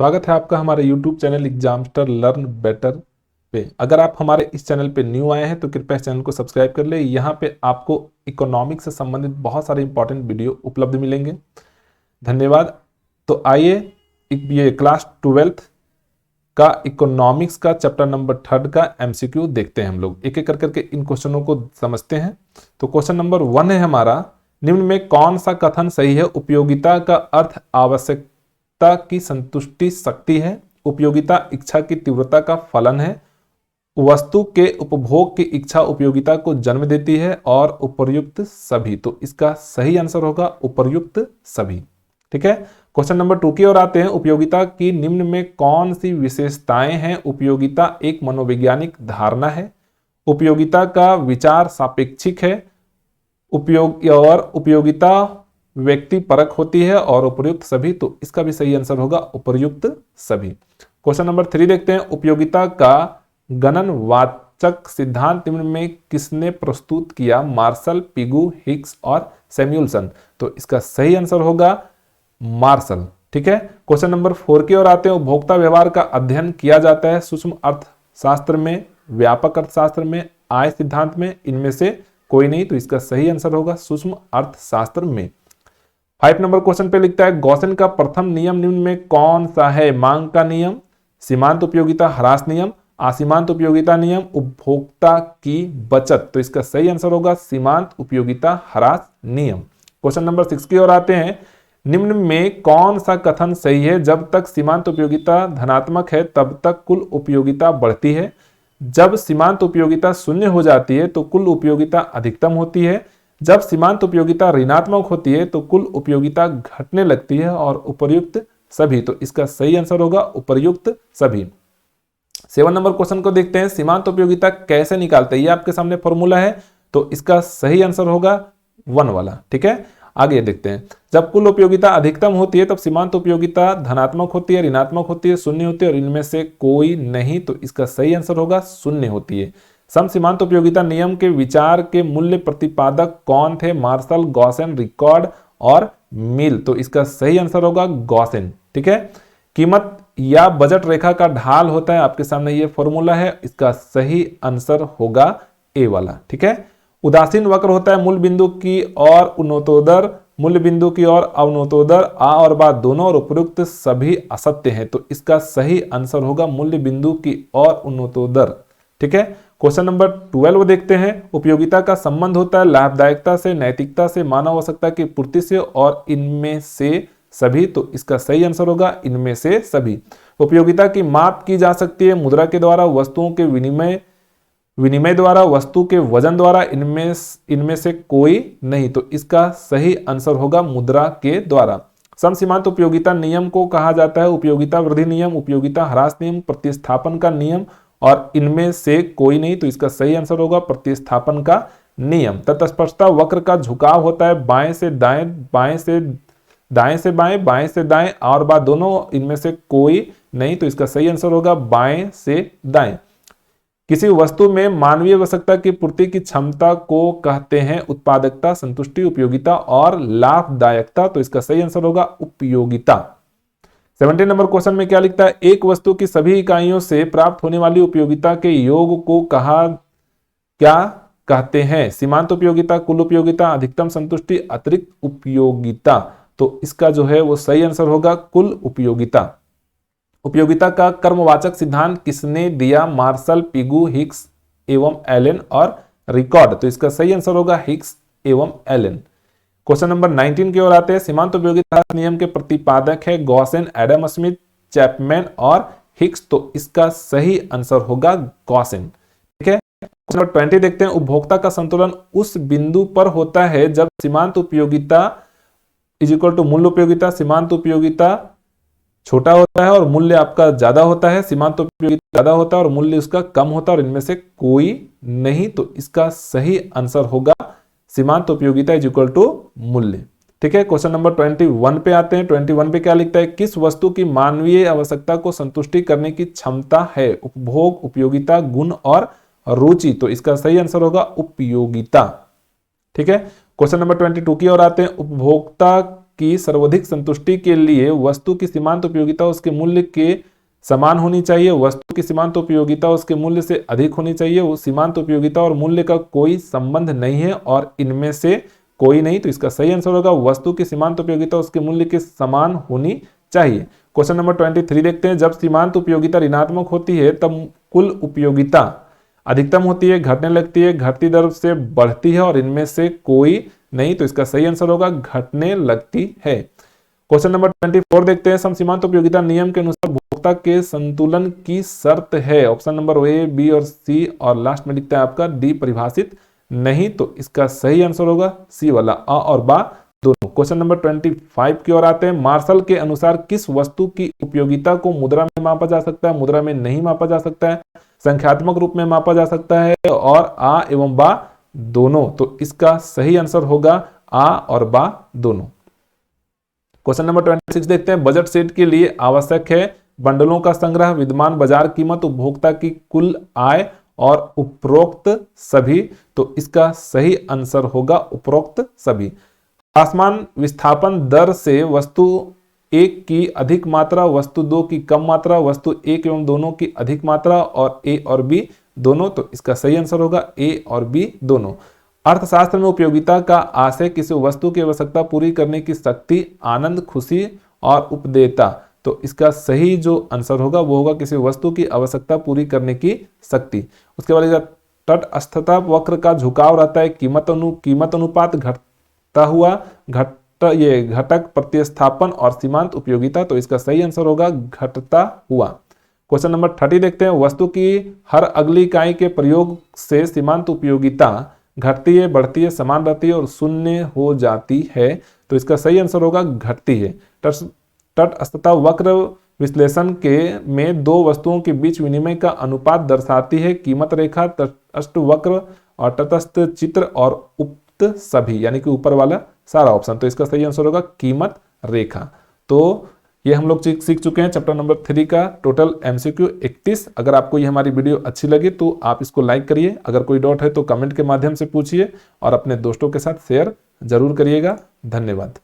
स्वागत है आपका हमारे YouTube चैनल एग्जामस्टर लर्न बेटर पे। अगर आप हमारे इस चैनल पे न्यू आए हैं तो कृपया इस चैनल को सब्सक्राइब कर ले। यहाँ पे आपको इकोनॉमिक्स से संबंधित बहुत सारे इंपॉर्टेंट वीडियो उपलब्ध मिलेंगे। धन्यवाद। तो आइए ये क्लास 12th का इकोनॉमिक्स का चैप्टर नंबर 3 का MCQ देखते हैं। हम लोग एक एक करके इन क्वेश्चनों को समझते हैं। तो क्वेश्चन नंबर 1 है हमारा, निम्न में कौन सा कथन सही है? उपयोगिता का अर्थ आवश्यकता की संतुष्टि शक्ति है। उपयोगिता इच्छा की तीव्रता का फलन है। वस्तु के उपभोग की इच्छा उपयोगिता को जन्म देती है। और उपर्युक्त सभी। तो इसका सही आंसर होगा उपर्युक्त सभी। ठीक है। क्वेश्चन नंबर 2 की ओर आते हैं। उपयोगिता की निम्न में कौन सी विशेषताएं हैं? उपयोगिता एक मनोवैज्ञानिक धारणा है। उपयोगिता का विचार सापेक्षिक है। उपयोगिता व्यक्ति परक होती है। और उपर्युक्त सभी। तो इसका भी सही आंसर होगा उपर्युक्त सभी। क्वेश्चन नंबर 3 देखते हैं। उपयोगिता का गणनवाचक सिद्धांत निम्न में किसने प्रस्तुत किया? मार्शल, पिगू, हिग्स और सैमुअलसन। तो इसका सही आंसर होगा मार्शल। ठीक है। क्वेश्चन नंबर 4 की ओर आते हैं। उपभोक्ता व्यवहार का अध्ययन किया जाता है सूक्ष्म अर्थशास्त्र में, व्यापक अर्थशास्त्र में, आय सिद्धांत में, इनमें से कोई नहीं। तो इसका सही आंसर होगा सूक्ष्म अर्थशास्त्र में। 5 नंबर क्वेश्चन पे लिखता है, गॉसेन का प्रथम नियम निम्न में कौन सा है? मांग का नियम, सीमांत उपयोगिता ह्रास नियम, असीमांत उपयोगिता नियम, उपभोक्ता की बचत। तो इसका सही आंसर होगा सीमांत उपयोगिता ह्रास नियम। क्वेश्चन नंबर 6 की ओर आते हैं। निम्न में कौन सा कथन सही है? जब तक सीमांत उपयोगिता धनात्मक है तब तक कुल उपयोगिता बढ़ती है। जब सीमांत उपयोगिता शून्य हो जाती है तो कुल उपयोगिता अधिकतम होती है। जब सीमांत उपयोगिता ऋणात्मक होती है तो कुल उपयोगिता घटने लगती है। और उपर्युक्त सभी। तो इसका सही आंसर होगा उपर्युक्त सभी। 7 नंबर क्वेश्चन को देखते हैं। सीमांत उपयोगिता कैसे निकालते हैं? ये आपके सामने फॉर्मूला है। तो इसका सही आंसर होगा 1 वाला। ठीक है। आगे देखते हैं। जब कुल उपयोगिता अधिकतम होती है तब सीमांत उपयोगिता धनात्मक होती है, ऋणात्मक होती है, शून्य होती है और इनमें से कोई नहीं। तो इसका सही आंसर होगा शून्य होती है। सम सीमांत उपयोगिता नियम के विचार के मूल्य प्रतिपादक कौन थे? मार्शल, गॉसेन, रिकॉर्ड और मिल। तो इसका सही आंसर होगा गॉसेन। ठीक है। कीमत या बजट रेखा का ढाल होता है, आपके सामने ये फॉर्मूला है। इसका सही आंसर होगा ए वाला। ठीक है। उदासीन वक्र होता है मूल बिंदु की और उन्नतोदर, मूल्य बिंदु की और अवनतोदर, आ और बा दोनों और उपयुक्त सभी असत्य हैं। तो इसका सही आंसर होगा मूल्य बिंदु की और उन्नतोदर। ठीक है। क्वेश्चन नंबर 12 देखते हैं। उपयोगिता का संबंध होता है लाभदायकता से, नैतिकता से, मानव आवश्यकता की पूर्ति से और इनमें से सभी। तो इसका सही आंसर होगा इनमें से सभी। उपयोगिता की माप की जा सकती है मुद्रा के द्वारा, वस्तुओं के विनिमय द्वारा, वस्तु के वजन द्वारा, इनमें से कोई नहीं। तो इसका सही आंसर होगा मुद्रा के द्वारा। समसीमांत उपयोगिता नियम को कहा जाता है उपयोगिता वृद्धि नियम, उपयोगिता ह्रास नियम, प्रतिस्थापन का नियम और इनमें से कोई नहीं। तो इसका सही आंसर होगा प्रतिस्थापन का नियम। तटस्पर्शता वक्र का झुकाव होता है बाएं से दाएं, दाएं से बाएं, बाएं से दाएं और बा दोनों, इनमें से कोई नहीं। तो इसका सही आंसर होगा बाएं से दाएं। किसी वस्तु में मानवीय आवश्यकता की पूर्ति की क्षमता को कहते हैं उत्पादकता, संतुष्टि, उपयोगिता और लाभदायकता। तो इसका सही आंसर होगा उपयोगिता। 17 नंबर क्वेश्चन में क्या लिखता है? एक वस्तु की सभी इकाइयों से प्राप्त होने वाली उपयोगिता के योग को क्या कहते हैं? सीमांत उपयोगिता, कुल उपयोगिता, अधिकतम संतुष्टि, अतिरिक्त उपयोगिता। तो इसका जो है वो सही आंसर होगा कुल उपयोगिता। उपयोगिता का कर्मवाचक सिद्धांत किसने दिया? मार्शल, पिगू, हिग्स एवं एलन और रिकॉर्ड। तो इसका सही आंसर होगा हिग्स एवं एलन। क्वेश्चन नंबर 19 की ओर आते हैं। सीमांत उपयोगिता नियम के प्रतिपादक है गॉसेन, एडम स्मिथ, चैपमैन और हिग्स। तो इसका सही आंसर होगा गॉसेन। ठीक है। क्वेश्चन नंबर 20 देखते हैं। उपभोक्ता का संतुलन उस बिंदु पर होता है जब सीमांत उपयोगिता इज इक्वल टू मूल्य उपयोगिता, सीमांत उपयोगिता छोटा होता है और मूल्य आपका ज्यादा होता है, सीमांत उपयोगिता ज्यादा होता है और मूल्य उसका कम होता है और इनमें से कोई नहीं। तो इसका सही आंसर होगा सीमांत उपयोगिता इज इक्वल टू मूल्य। ठीक है। क्वेश्चन नंबर 21 पे आते हैं। 21 पे क्या लिखता है? किस वस्तु की मानवीय आवश्यकता को संतुष्टि करने की क्षमता है? उपभोग, उपयोगिता, गुण और रुचि। तो इसका सही आंसर होगा उपयोगिता। ठीक है। क्वेश्चन नंबर 22 की ओर आते हैं। उपभोक्ता की सर्वाधिक संतुष्टि के लिए वस्तु की सीमांत उपयोगिता उसके मूल्य के समान होनी चाहिए, वस्तु की सीमांत उपयोगिता उसके मूल्य से अधिक होनी चाहिए, वो सीमांत उपयोगिता और मूल्य का कोई संबंध नहीं है और इनमें से कोई नहीं। तो इसका सही आंसर होगा वस्तु की सीमांत उपयोगिता उसके मूल्य के समान होनी चाहिए। क्वेश्चन नंबर 23 देखते हैं, जब सीमांत उपयोगिता ऋणात्मक होती है तब कुल उपयोगिता अधिकतम होती है, घटने लगती है, घटती दर से बढ़ती है और इनमें से कोई नहीं। तो इसका सही आंसर होगा घटने लगती है। क्वेश्चन नंबर 24 देखते हैं, समसीमांत उपयोगिता नियम के अनुसार उपभोक्ता के संतुलन की शर्त है। ऑप्शन नंबर ए, बी और सी, और लास्ट में लिखता है आपका डी परिभाषित नहीं। तो इसका सही आंसर होगा सी वाला, अ और बा दोनों। क्वेश्चन नंबर 25 की ओर आते हैं, मार्शल के अनुसार किस वस्तु की उपयोगिता को मुद्रा में मापा जा सकता है, मुद्रा में नहीं मापा जा सकता है, संख्यात्मक रूप में मापा जा सकता है, और आ एवं बा दोनों। तो इसका सही आंसर होगा आ और बा दोनों। क्वेश्चन नंबर 26 देखते हैं, बजट सेट के लिए आवश्यक है बंडलों का संग्रह, विद्यमान बाजार कीमत, उपभोक्ता की कुल आय और उपरोक्त सभी। तो इसका सही आंसर होगा उपरोक्त सभी। आसमान विस्थापन दर से वस्तु 1 की अधिक मात्रा, वस्तु 2 की कम मात्रा, वस्तु 1 एवं दोनों की अधिक मात्रा, और ए और बी दोनों। तो इसका सही आंसर होगा ए और बी दोनों। अर्थशास्त्र में उपयोगिता का आशय किसी वस्तु की आवश्यकता पूरी करने की शक्ति, आनंद, खुशी और उपदेयता। तो इसका सही जो आंसर होगा वो होगा किसी वस्तु की आवश्यकता पूरी करने की शक्ति। उसके बाद तटस्थता वक्र का झुकाव रहता है, कीमत अनुपात, घटता हुआ घटक प्रतिस्थापन और सीमांत उपयोगिता। तो इसका सही आंसर होगा घटता हुआ। क्वेश्चन नंबर 30 देखते हैं, वस्तु की हर अगली इकाई के प्रयोग से सीमांत उपयोगिता घटती है, बढ़ती है, समान रहती है और शून्य हो जाती है। तो इसका सही आंसर होगा घटती है। तटस्थता वक्र विश्लेषण के में दो वस्तुओं के बीच विनिमय का अनुपात दर्शाती है, कीमत रेखा, तटस्थ वक्र और तटस्थ चित्र और उक्त सभी, यानी कि ऊपर वाला सारा ऑप्शन। तो इसका सही आंसर होगा कीमत रेखा। तो ये हम लोग सीख चुके हैं चैप्टर नंबर 3 का टोटल MCQ 31। अगर आपको ये हमारी वीडियो अच्छी लगी तो आप इसको लाइक करिए, अगर कोई डाउट है तो कमेंट के माध्यम से पूछिए और अपने दोस्तों के साथ शेयर जरूर करिएगा। धन्यवाद।